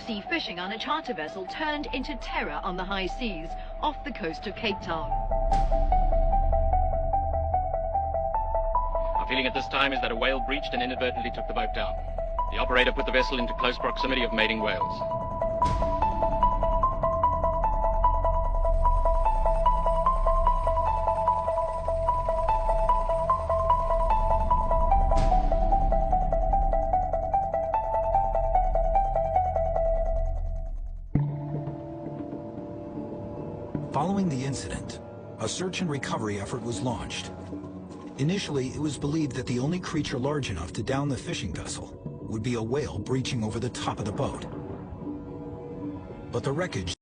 deep-sea fishing on a charter vessel turned into terror on the high seas off the coast of Cape Town. Our feeling at this time is that a whale breached and inadvertently took the boat down. The operator put the vessel into close proximity of mating whales. Following the incident, a search and recovery effort was launched. Initially, it was believed that the only creature large enough to down the fishing vessel would be a whale breaching over the top of the boat. But the wreckage